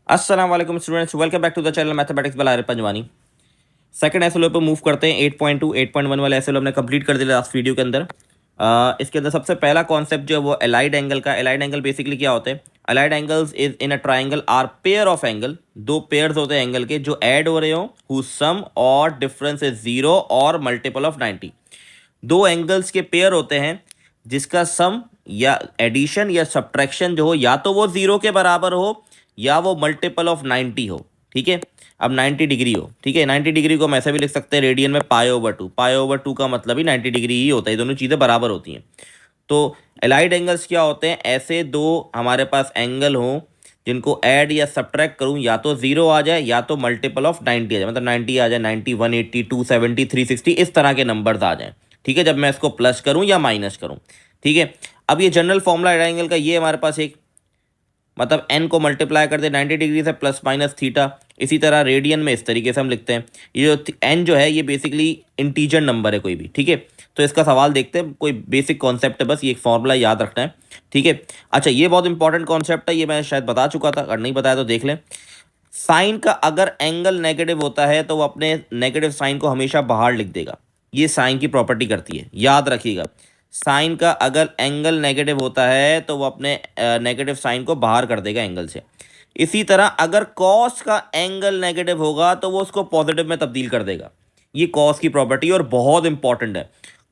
अस्सलाम वालेकुम students, welcome back to the channel mathematics by Arif Panjwani. Second SLO पे move करते हैं। 8.2 8.1 वाले एसएलओ हमने कंप्लीट कर दिया लास्ट वीडियो के अंदर। इसके अंदर सबसे पहला कॉन्सेप्ट जो है वो अलाइड एंगल का। अलाइड एंगल बेसिकली क्या होते हैं? Allied angles is in a triangle are pair of angle. दो पेयर्स होते हैं एंगल के जो ऐड हो रहे हो, हुज सम और डिफरेंस इज 0 और मल्टीपल ऑफ 90। दो एंगल्स के पेयर होते हैं जिसका सम या एडिशन या सब्ट्रैक्शन जो हो या तो वो 0 के बराबर हो या वो मल्टीपल ऑफ 90 हो। ठीक है, अब 90 डिग्री हो। ठीक है, 90 डिग्री को हम ऐसे भी लिख सकते हैं रेडियन में पाई/2। पाई/2 का मतलब ही 90 डिग्री ही होता है। दोनों चीज़ें बराबर होती हैं। तो एलाइड एंगल्स क्या होते हैं? ऐसे दो हमारे पास एंगल हो जिनको ऐड या सब्ट्रैक्ट करूं, या तो 0 आ जाए या तो मल्टीपल ऑफ 90 आ जाए। मतलब 90 आ जाए, 90, 180, 270, 360 इस तरह के नंबर्स आ जाएं। ठीक है, जब मैं इसको प्लस करूं या माइनस करूं। ठीक है, अब ये जनरल फॉर्मूला एलाइड एंगल का ये हमारे पास एक, मतलब एन को मल्टीप्लाई कर दे 90 डिग्री से प्लस माइनस थीटा। इसी तरह रेडियन में इस तरीके से हम लिखते हैं। ये जो एन जो है ये बेसिकली इंटीजर नंबर है कोई भी। ठीक है, तो इसका सवाल देखते हैं। कोई बेसिक कॉन्सेप्ट है, बस ये एक फॉर्मूला याद रखना है। ठीक है, अच्छा ये बहुत इंपॉर्टेंट कॉन्सेप्ट है, ये मैं शायद बता चुका था, अगर नहीं बताया तो देख लें। साइन का अगर एंगल नेगेटिव होता है तो वो अपने नेगेटिव साइन को हमेशा बाहर लिख देगा। ये साइन की प्रॉपर्टी करती है, याद रखिएगा। साइन का अगर एंगल नेगेटिव होता है तो वो अपने नेगेटिव साइन को बाहर कर देगा एंगल से। इसी तरह अगर कॉस का एंगल नेगेटिव होगा तो वो उसको पॉजिटिव में तब्दील कर देगा। ये कॉस की प्रॉपर्टी और बहुत इंपॉर्टेंट है।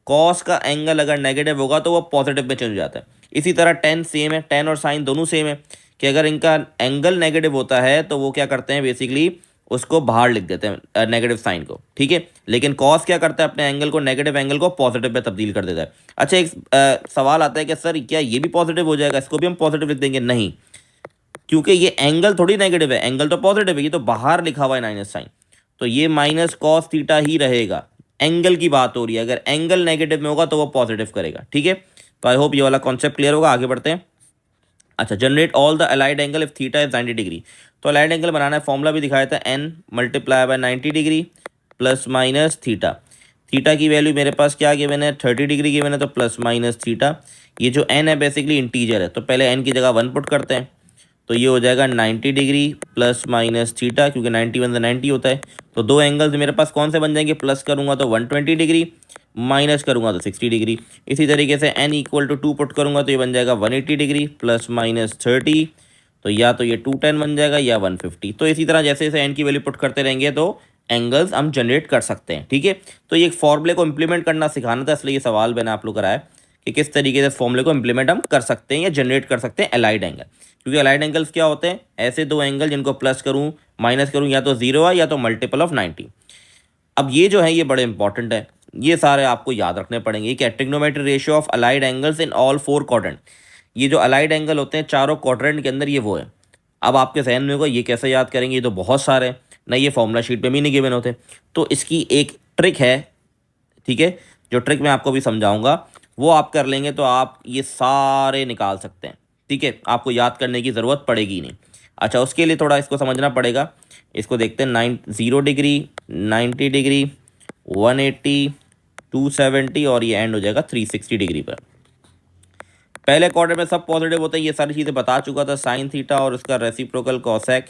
कॉस का एंगल अगर नेगेटिव होगा तो वो पॉजिटिव में चेंज हो जाता है। इसी तरह टेन सेम है, टेन और साइन दोनों सेम है कि अगर इनका एंगल नेगेटिव होता है तो वो क्या करते हैं, बेसिकली उसको बाहर लिख देते हैं नेगेटिव साइन को। ठीक है, लेकिन कॉस क्या करता है, अपने एंगल को, नेगेटिव एंगल को पॉजिटिव में तब्दील कर देता है। अच्छा एक सवाल आता है कि सर क्या ये भी पॉजिटिव हो जाएगा, इसको भी हम पॉजिटिव लिख देंगे? नहीं, क्योंकि ये एंगल थोड़ी नेगेटिव है, एंगल तो पॉजिटिव है, ये तो बाहर लिखा हुआ है माइनस साइन। तो ये माइनस कॉस थीटा ही रहेगा। एंगल की बात हो रही है, अगर एंगल नेगेटिव में होगा तो वो पॉजिटिव करेगा। ठीक है, तो आई होप ये वाला कॉन्सेप्ट क्लियर होगा। आगे बढ़ते हैं। अच्छा, generate all the allied angle if theta is 90 degree. तो अलाइड एंगल बनाना है, फॉर्मूला भी दिखाया था, n multiply by 90 degree plus minus theta. Theta की वैल्यू मेरे पास क्या गिवन है, 30 डिग्री गिवन है, तो प्लस माइनस थीटा। ये जो एन है बेसिकली इंटीजर है, तो पहले एन की जगह 1 पुट करते हैं। तो ये हो जाएगा 90 डिग्री प्लस माइनस थीटा, क्योंकि 91 से 90 होता है। तो दो एंगल्स मेरे पास कौन से बन जाएंगे? प्लस करूंगा तो 120 डिग्री, माइनस करूंगा तो 60 डिग्री। इसी तरीके से n इक्वल टू 2 पुट करूंगा तो ये बन जाएगा 180 डिग्री प्लस माइनस 30। तो या तो ये 210 बन जाएगा या 150। तो इसी तरह जैसे जैसे n की वैल्यू पुट करते रहेंगे तो एंगल्स हम जनरेट कर सकते हैं। ठीक है, तो ये एक फॉर्मूले को इंप्लीमेंट करना सिखाना था, इसलिए ये सवाल मैंने आप लोग कराया कि किस तरीके से फॉर्मूले को इंप्लीमेंट हम कर सकते हैं या जनरेट कर सकते हैं अलाइड एंगल। क्योंकि अलाइड एंगल्स क्या होते हैं? ऐसे दो एंगल जिनको प्लस करूँ माइनस करूँ, या तो 0 है या तो मल्टीपल ऑफ 90। अब ये जो है ये बड़े इंपॉर्टेंट है, ये सारे आपको याद रखने पड़ेंगे कि trigonometry ratio of allied angles in all 4 quadrant. ये जो अलाइड एंगल होते हैं चारों क्वाड्रेंट के अंदर, ये वो है। अब आपके जहन में होगा ये कैसे याद करेंगे, ये तो बहुत सारे हैं ना, ये फॉर्मूला शीट पे भी नहीं गिवन होते। तो इसकी एक ट्रिक है। ठीक है, जो ट्रिक मैं आपको भी समझाऊंगा वो आप कर लेंगे तो आप ये सारे निकाल सकते हैं। ठीक है, आपको याद करने की ज़रूरत पड़ेगी नहीं। अच्छा, उसके लिए थोड़ा इसको समझना पड़ेगा। इसको देखते हैं, 0 डिग्री, 90 डिग्री, 180, 270 और ये एंड हो जाएगा 360 डिग्री पर। पहले क्वार्टर में सब पॉजिटिव होते हैं, ये सारी चीज़ें बता चुका था। साइन थीटा और उसका रेसिप्रोकल कॉसेक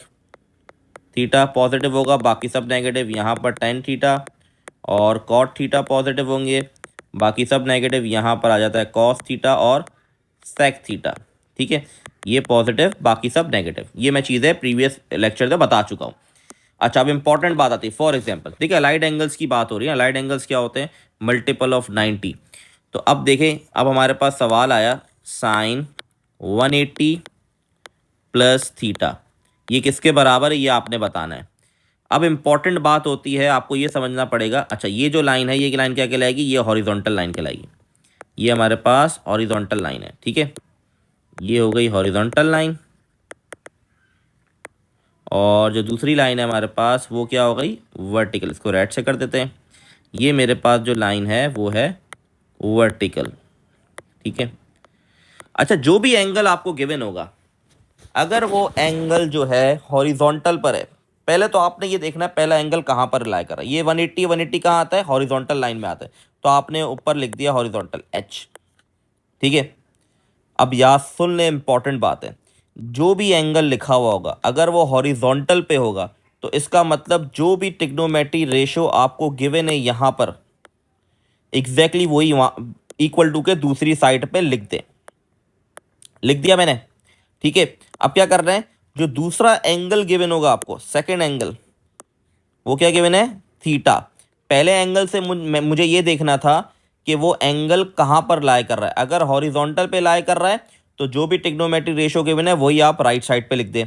थीटा पॉजिटिव होगा, बाकी सब नेगेटिव। यहाँ पर टेन थीटा और कॉट थीटा पॉजिटिव होंगे, बाकी सब नेगेटिव। यहाँ पर आ जाता है कॉस थीटा और सेक थीटा। ठीक है, ये पॉजिटिव, बाकी सब नेगेटिव। ये मैं चीज़ें प्रीवियस लेक्चर में बता चुका हूँ। अच्छा, अब इंपॉर्टेंट बात आती है। फॉर एग्जांपल देखिए, अलाइड एंगल्स की बात हो रही है। अलाइड एंगल्स क्या होते हैं? Multiple of 90। तो अब देखें, अब हमारे पास सवाल आया साइन 180 प्लस थीटा, ये किसके बराबर है, ये आपने बताना है। अब इंपॉर्टेंट बात होती है, आपको ये समझना पड़ेगा। अच्छा, ये जो लाइन है, ये लाइन क्या कहलाएगी? ये हॉरिजॉन्टल लाइन कहलाएगी। ये हमारे पास हॉरिजॉन्टल लाइन है। ठीक है, ये हो गई हॉरिजॉन्टल लाइन। और जो दूसरी लाइन है हमारे पास वो क्या हो गई? वर्टिकल। इसको रेड से कर देते हैं। ये मेरे पास जो लाइन है वो है वर्टिकल। ठीक है, अच्छा जो भी एंगल आपको गिवन होगा, अगर वो एंगल जो है हॉरिजॉन्टल पर है, पहले तो आपने ये देखना है पहला एंगल कहाँ पर रिलाई कर रहा है। ये 180 कहाँ आता है? हॉरिजॉन्टल लाइन में आता है। तो आपने ऊपर लिख दिया हॉरिजॉन्टल एच। ठीक है, अब याद सुन ले, इंपॉर्टेंट बात है। जो भी एंगल लिखा हुआ होगा अगर वो हॉरिजॉन्टल पे होगा तो इसका मतलब जो भी ट्रिग्नोमेट्री रेशो आपको गिवन है यहाँ पर एग्जैक्टली वही वहाँ इक्वल टू के दूसरी साइड पे लिख दे। लिख दिया मैंने, ठीक है। अब क्या कर रहे हैं, जो दूसरा एंगल गिवन होगा आपको, सेकेंड एंगल, वो क्या गिवन है, थीटा। पहले एंगल से मुझे ये देखना था कि वो एंगल कहाँ पर लाई कर रहा है। अगर हॉरिजॉन्टल पे लाई कर रहा है तो जो भी ट्रिग्नोमेट्रिक रेशियो गिवन है वही आप राइट साइड पे लिख दें।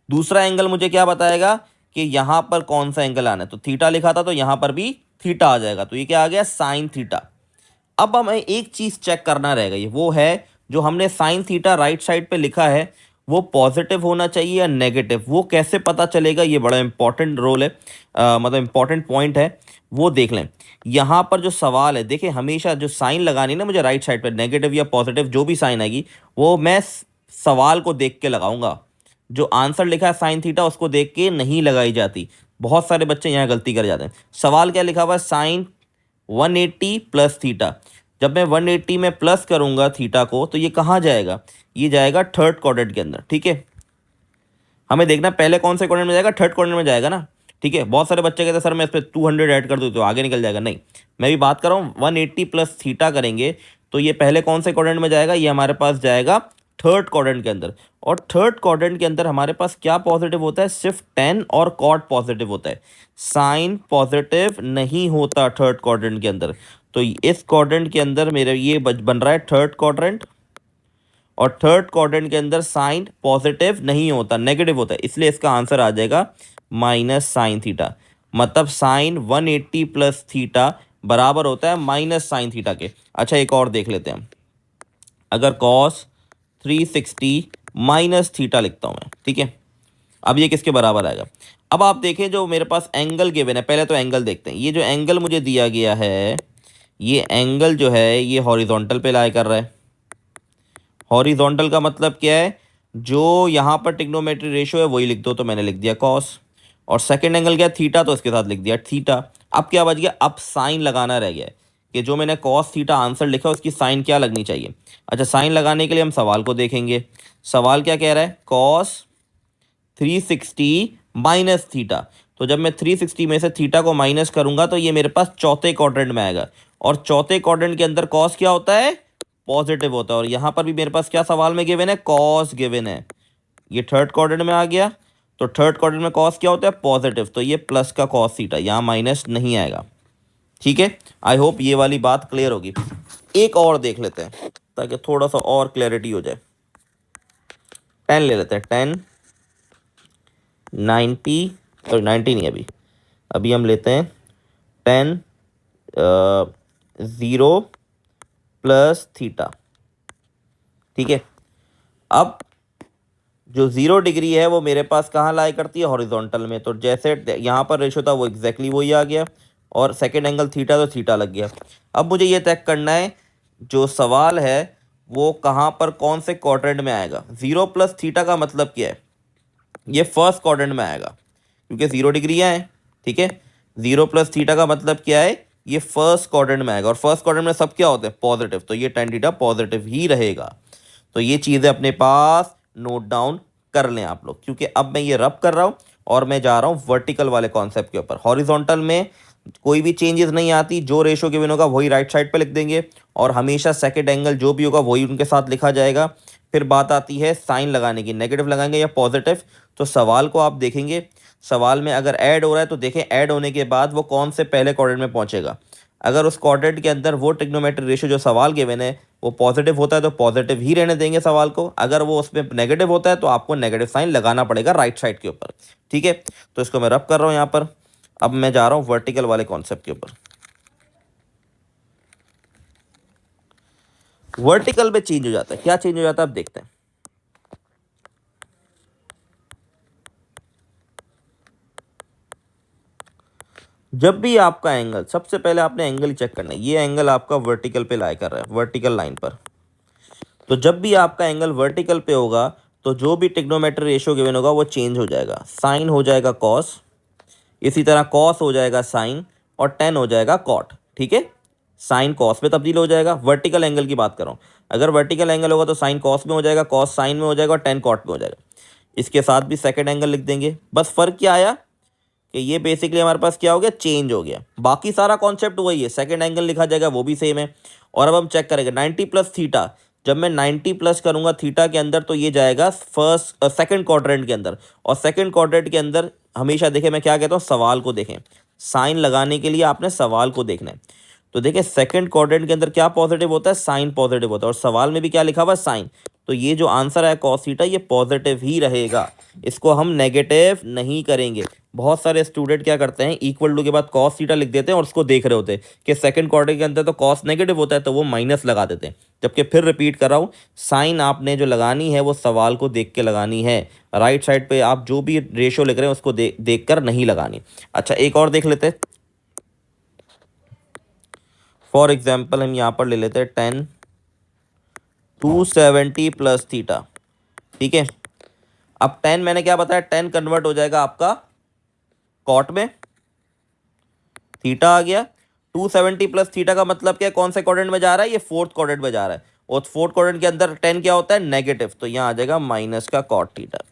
दूसरा एंगल मुझे क्या बताएगा कि यहाँ पर कौन सा एंगल आना है, तो थीटा लिखा था तो यहाँ पर भी थीटा आ जाएगा, तो ये क्या आ गया, साइन थीटा। अब हमें एक चीज़ चेक करना रहेगा, ये वो है जो हमने साइन थीटा राइट साइड पे लिखा है वो पॉजिटिव होना चाहिए या नेगेटिव। वो कैसे पता चलेगा, ये बड़ा इंपॉर्टेंट रोल है, मतलब इंपॉर्टेंट पॉइंट है, वो देख लें। यहाँ पर जो सवाल है, देखिए हमेशा जो साइन लगानी है ना मुझे राइट साइड पे, नेगेटिव या पॉजिटिव जो भी साइन आएगी वो मैं सवाल को देख के लगाऊंगा। जो आंसर लिखा है साइन थीटा उसको देख के नहीं लगाई जाती। बहुत सारे बच्चे यहाँ गलती कर जाते हैं। सवाल क्या लिखा हुआ है, साइन 180 प्लस थीटा। जब मैं 180 में प्लस करूंगा थीटा को तो ये कहाँ जाएगा, ये जाएगा थर्ड क्वाड्रेंट के अंदर, ठीक है। हमें देखना पहले कौन से क्वाड्रेंट में जाएगा, थर्ड क्वाड्रेंट में जाएगा ना, ठीक है। बहुत सारे बच्चे कहते हैं सर मैं इस पर 200 ऐड कर दूँ तो आगे निकल जाएगा, नहीं, मैं भी बात कर रहा हूँ 180 प्लस थीटा करेंगे तो ये पहले कौन से क्वाड्रेंट में जाएगा, ये हमारे पास जाएगा थर्ड क्वाड्रेंट के अंदर। और थर्ड क्वाड्रेंट के अंदर हमारे पास क्या पॉजिटिव होता है, सिर्फ टेन और कॉट पॉजिटिव होता है, साइन पॉजिटिव नहीं होता थर्ड क्वाड्रेंट के अंदर। तो इस क्वाड्रेंट के अंदर मेरे ये बन रहा है थर्ड क्वाड्रेंट, और थर्ड क्वाड्रेंट के अंदर साइन पॉजिटिव नहीं होता, नेगेटिव होता है, इसलिए इसका आंसर आ जाएगा माइनस साइन थीटा। मतलब साइन 180 प्लस थीटा बराबर होता है माइनस साइन थीटा के। अच्छा एक और देख लेते हैं, अगर कॉस 360 माइनस थीटा लिखता हूँ मैं, ठीक है। अब ये किसके बराबर आएगा, अब आप देखें जो मेरे पास एंगल गिवन है, पहले तो एंगल देखते हैं। ये जो एंगल मुझे दिया गया है, ये एंगल जो है ये हॉरिजॉन्टल पे लाई कर रहा है। हॉरिजॉन्टल का मतलब क्या है, जो यहाँ पर ट्रिग्नोमेट्री रेशियो है वही लिख दो, तो मैंने लिख दिया कॉस। और सेकंड एंगल क्या है, थीटा, तो इसके साथ लिख दिया थीटा। अब क्या बच गया, अब साइन लगाना रह गया है कि जो मैंने कॉस थीटा आंसर लिखा उसकी साइन क्या लगनी चाहिए। अच्छा साइन लगाने के लिए हम सवाल को देखेंगे। सवाल क्या कह रहा है, कॉस 360 माइनस थीटा। तो जब मैं 360 में से थीटा को माइनस करूंगा तो ये मेरे पास चौथे क्वाड्रेंट में आएगा, और चौथे क्वाड्रेंट के अंदर कॉस क्या होता है, पॉजिटिव होता है। और यहाँ पर भी मेरे पास क्या सवाल में गिवन है, कॉस गिवन है। ये थर्ड क्वाड्रेंट में आ गया, तो थर्ड क्वाड्रेंट में कॉस क्या होता है, पॉजिटिव, तो ये प्लस का कॉस थीटा, यहाँ माइनस नहीं आएगा, ठीक है। आई होप ये वाली बात क्लियर होगी। एक और देख लेते हैं ताकि थोड़ा सा और क्लैरिटी हो जाए। 10 ले लेते हैं, 10 90, सॉरी 90 नहीं, अभी अभी हम लेते हैं 10 0 प्लस थीटा, ठीक है। अब जो 0 डिग्री है वो मेरे पास कहाँ लाई करती है, हॉरिजॉन्टल में, तो जैसे यहाँ पर रेशो था वो एग्जैक्टली वही आ गया, और सेकेंड एंगल थीटा तो थीटा लग गया। अब मुझे ये तय करना है जो सवाल है वो कहाँ पर कौन से क्वाड्रेंट में आएगा। 0 प्लस थीटा का मतलब क्या है, ये फर्स्ट क्वाड्रेंट में आएगा क्योंकि 0 डिग्रियाँ हैं, ठीक है। 0 प्लस थीटा का मतलब क्या है, ये फर्स्ट क्वाड्रेंट में आएगा, और फर्स्ट क्वाड्रेंट में सब क्या होते हैं, पॉजिटिव, तो ये tan थीटा पॉजिटिव ही रहेगा। तो ये चीज़ें अपने पास नोट डाउन कर लें आप लोग, क्योंकि अब मैं ये रब कर रहा हूँ और मैं जा रहा हूँ वर्टिकल वाले कॉन्सेप्ट के ऊपर। हॉरिजॉन्टल में कोई भी चेंजेस नहीं आती, जो रेशो गिवन होगा वही राइट साइड पे लिख देंगे, और हमेशा सेकंड एंगल जो भी होगा वही उनके साथ लिखा जाएगा। फिर बात आती है साइन लगाने की, नेगेटिव लगाएंगे या पॉजिटिव। तो सवाल को आप देखेंगे, सवाल में अगर ऐड हो रहा है तो देखें ऐड होने के बाद वो कौन से पहले क्वाड्रेंट में पहुंचेगा। अगर उस क्वाड्रेंट के अंदर वो ट्रिग्नोमेट्रिक रेशियो जो सवाल गिवन है वो पॉजिटिव होता है तो पॉजिटिव ही रहने देंगे सवाल को। अगर वो उसमें नेगेटिव होता है तो आपको नेगेटिव साइन लगाना पड़ेगा राइट साइड के ऊपर, ठीक है। तो इसको मैं रब कर रहा हूँ यहाँ पर। अब मैं जा रहा हूँ वर्टिकल वाले कॉन्सेप्ट के ऊपर। वर्टिकल में चेंज हो जाता है, क्या चेंज हो जाता है अब देखते हैं। जब भी आपका एंगल, सबसे पहले आपने एंगल चेक करना है, ये एंगल आपका वर्टिकल पे लाई कर रहा है, वर्टिकल लाइन पर। तो जब भी आपका एंगल वर्टिकल पे होगा तो जो भी ट्रिग्नोमेट्री रेशियो गिवन होगा वो चेंज हो जाएगा। साइन हो जाएगा कॉस, इसी तरह कॉस हो जाएगा साइन, और टेन हो जाएगा कॉट, ठीक है। साइन कॉस में तब्दील हो जाएगा। वर्टिकल एंगल की बात कर रहा हूँ, अगर वर्टिकल एंगल होगा तो साइन कॉस में हो जाएगा, कॉस साइन में हो जाएगा और टेन कॉट में हो जाएगा। इसके साथ भी सेकंड एंगल लिख देंगे। बस फ़र्क क्या आया कि ये बेसिकली हमारे पास क्या हो गया, चेंज हो गया। बाकी सारा कॉन्सेप्ट वही है, सेकंड एंगल लिखा जाएगा वो भी सेम है। और अब हम चेक करेंगे 90 प्लस थीटा, जब मैं 90 प्लस करूंगा थीटा के अंदर तो ये जाएगा सेकंड क्वाड्रेंट के अंदर। और सेकंड क्वाड्रेंट के अंदर हमेशा देखें, मैं क्या कहता हूँ, सवाल को देखें। साइन लगाने के लिए आपने सवाल को देखना है। तो देखिए सेकंड क्वाड्रेंट के अंदर क्या पॉजिटिव होता है, साइन पॉजिटिव होता है। और सवाल में भी क्या लिखा हुआ है, साइन। तो ये जो आंसर है कॉस थीटा, ये पॉजिटिव ही रहेगा, इसको हम नेगेटिव नहीं करेंगे। बहुत सारे स्टूडेंट क्या करते हैं, इक्वल टू के बाद कॉस थीटा लिख देते हैं और उसको देख रहे होते हैं कि सेकंड क्वाड्रेंट के अंदर तो कॉस नेगेटिव होता है, तो वो माइनस लगा देते हैं। जबकि फिर रिपीट कर रहा हूँ, साइन आपने जो लगानी है वो सवाल को देख के लगानी है। राइट साइड पे आप जो भी रेशो लिख रहे हैं उसको देख कर नहीं लगानी। अच्छा, एक और देख लेते हैं। फॉर एग्जाम्पल हम यहाँ पर ले लेते हैं 10 270 प्लस थीटा। ठीक है, अब 10 मैंने क्या बताया, 10 कन्वर्ट हो जाएगा आपका कॉट में, थीटा आ गया। 270 प्लस थीटा का मतलब क्या है, कौन से क्वाड्रेंट में जा रहा है, ये फोर्थ क्वाड्रेंट में जा रहा है। और फोर्थ क्वाड्रेंट के अंदर 10 क्या होता है, नेगेटिव, तो यहाँ आ जाएगा माइनस का कॉट थीटा।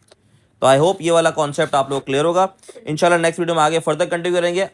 तो आई होप ये वाला कॉन्सेप्ट आप लोग क्लियर होगा। इंशाल्लाह नेक्स्ट वीडियो में आगे फर्दर कंटिन्यू करेंगे।